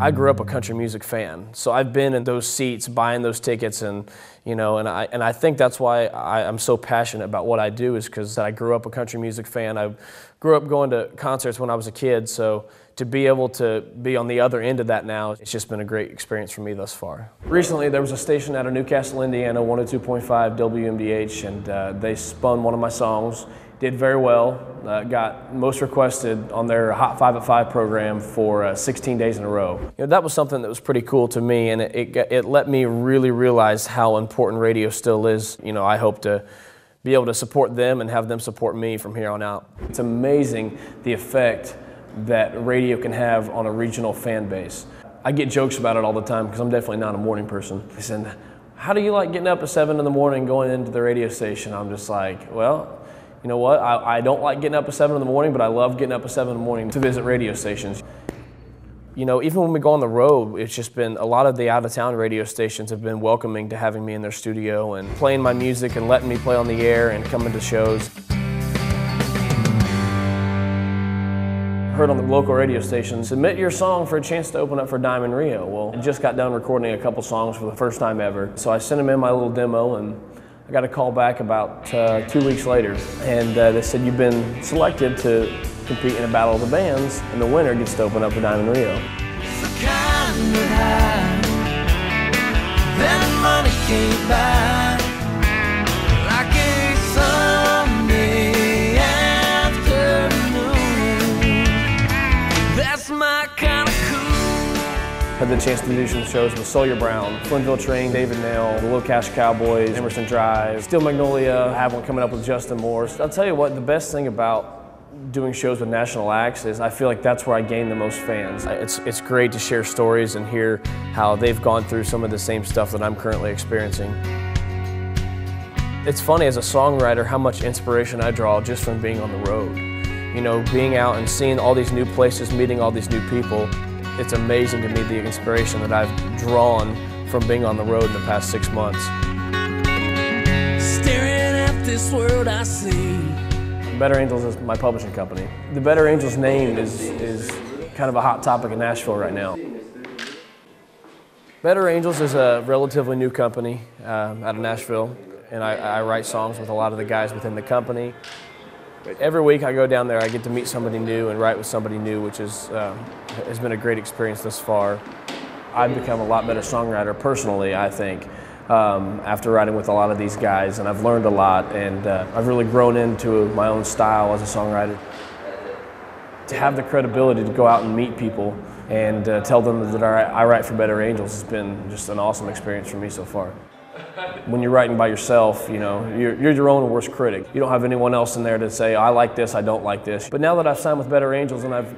I grew up a country music fan, so I've been in those seats, buying those tickets, and I think that's why I'm so passionate about what I do, is because I grew up a country music fan. I grew up going to concerts when I was a kid, so to be able to be on the other end of that now, it's just been a great experience for me thus far. Recently, there was a station out of Newcastle, Indiana, 102.5 WMDH, and they spun one of my songs. Did very well, got most requested on their Hot 5 at 5 program for 16 days in a row. That was something that was pretty cool to me, and it let me really realize how important radio still is. I hope to be able to support them and have them support me from here on out. It's amazing the effect that radio can have on a regional fan base. I get jokes about it all the time because I'm definitely not a morning person. They said, "How do you like getting up at 7 in the morning going into the radio station?" I'm just like, well, you know what? I don't like getting up at 7 in the morning, but I love getting up at 7 in the morning to visit radio stations. Even when we go on the road, it's just been a lot of the out-of-town radio stations have been welcoming to having me in their studio and playing my music and letting me play on the air and coming to shows. Heard on the local radio station, submit your song for a chance to open up for Diamond Rio. Well, I just got done recording a couple songs for the first time ever, so I sent them in my little demo, and I got a call back about 2 weeks later, and they said, "You've been selected to compete in a battle of the bands, and the winner gets to open up for Diamond Rio." It's the kind of high that money can't buy, like a Sunday afternoon. That's my kind of cool. Had the chance to do some shows with Sawyer Brown, Flintville Train, David Nail, the Little Cash Cowboys, Emerson Drive, Steel Magnolia. I have one coming up with Justin Morse. I'll tell you what, the best thing about doing shows with national acts is I feel like that's where I gain the most fans. It's great to share stories and hear how they've gone through some of the same stuff that I'm currently experiencing. It's funny as a songwriter how much inspiration I draw just from being on the road. Being out and seeing all these new places, meeting all these new people. It's amazing to me the inspiration that I've drawn from being on the road in the past 6 months. Staring at this world I see. Better Angels is my publishing company. The Better Angels name is kind of a hot topic in Nashville right now. Better Angels is a relatively new company out of Nashville, and I write songs with a lot of the guys within the company. Every week I go down there, I get to meet somebody new and write with somebody new, which has been a great experience thus far. I've become a lot better songwriter personally, I think, after writing with a lot of these guys, and I've learned a lot, and I've really grown into my own style as a songwriter. To have the credibility to go out and meet people and tell them that I write for Better Angels has been just an awesome experience for me so far. When you're writing by yourself, you're your own worst critic. You don't have anyone else in there to say, I like this, I don't like this. But now that I've signed with Better Angels and I've,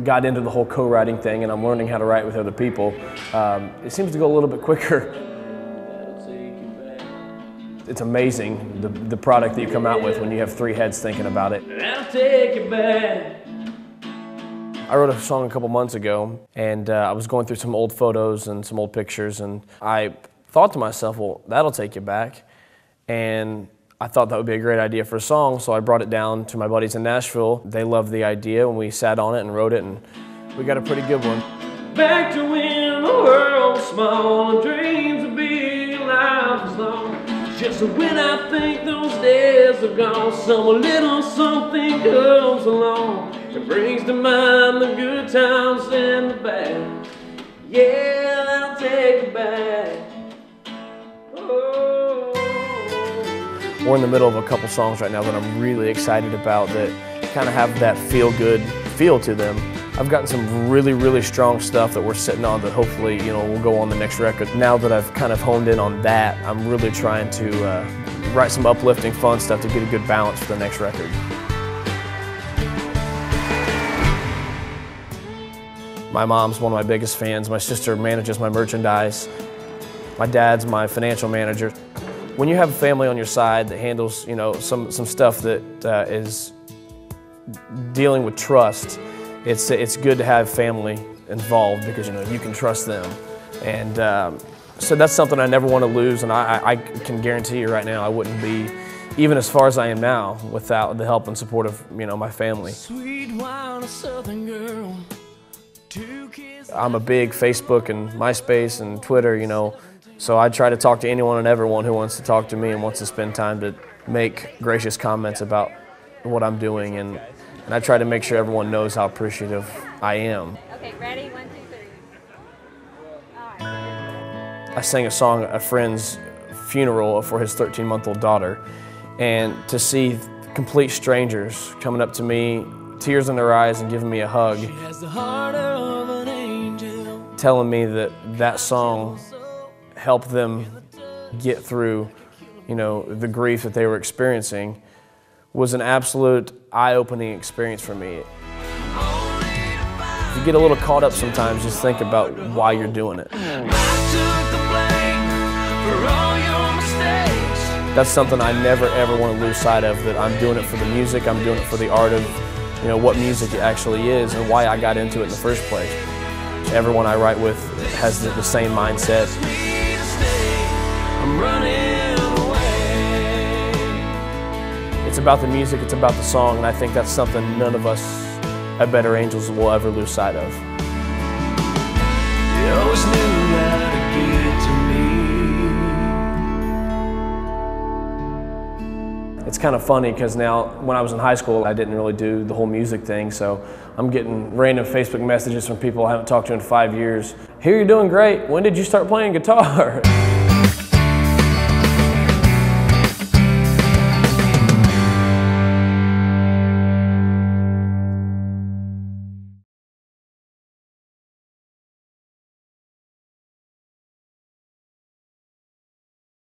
got into the whole co-writing thing and I'm learning how to write with other people, it seems to go a little bit quicker. It's amazing the product that you come out with when you have 3 heads thinking about it. I'll take you back. I wrote a song a couple months ago, and I was going through some old photos and some old pictures, and I thought to myself, well, that'll take you back. And I thought that would be a great idea for a song, so I brought it down to my buddies in Nashville. They loved the idea, and we sat on it and wrote it, and we got a pretty good one. Back to when the world was small and dreams of big, life was long. Just when I think those days are gone, some little something comes along. It brings to mind the good times and the bad. Yeah, I'll take it back. Oh. We're in the middle of a couple songs right now that I'm really excited about that kind of have that feel-good feel to them. I've gotten some really, really strong stuff that we're sitting on that hopefully, will go on the next record. Now that I've kind of honed in on that, I'm really trying to write some uplifting, fun stuff to get a good balance for the next record. My mom's one of my biggest fans. My sister manages my merchandise. My dad's my financial manager. When you have a family on your side that handles, some stuff that is dealing with trust, it's good to have family involved because you can trust them, and so that's something I never want to lose. And I can guarantee you right now I wouldn't be even as far as I am now without the help and support of my family. Sweet wine, a southern girl, I'm a big Facebook and MySpace and Twitter, you know, so I try to talk to anyone and everyone who wants to talk to me and wants to spend time to make gracious comments about what I'm doing, and I try to make sure everyone knows how appreciative I am. Okay, ready? 1, 2, 3. All right. I sang a song at a friend's funeral for his 13-month-old daughter, and to see complete strangers coming up to me, tears in their eyes, and giving me a hug, telling me that that song helped them get through, you know, the grief that they were experiencing, was an absolute eye-opening experience for me. If you get a little caught up sometimes, just think about why you're doing it. That's something I never ever want to lose sight of, that I'm doing it for the music, I'm doing it for the art of, you know, what music actually is and why I got into it in the first place. Everyone I write with has the same mindset. It's about the music, it's about the song, and I think that's something none of us at Better Angels will ever lose sight of. You always knew how to get to me. It's kind of funny because now, when I was in high school, I didn't really do the whole music thing, so I'm getting random Facebook messages from people I haven't talked to in 5 years. Hear you're doing great. When did you start playing guitar?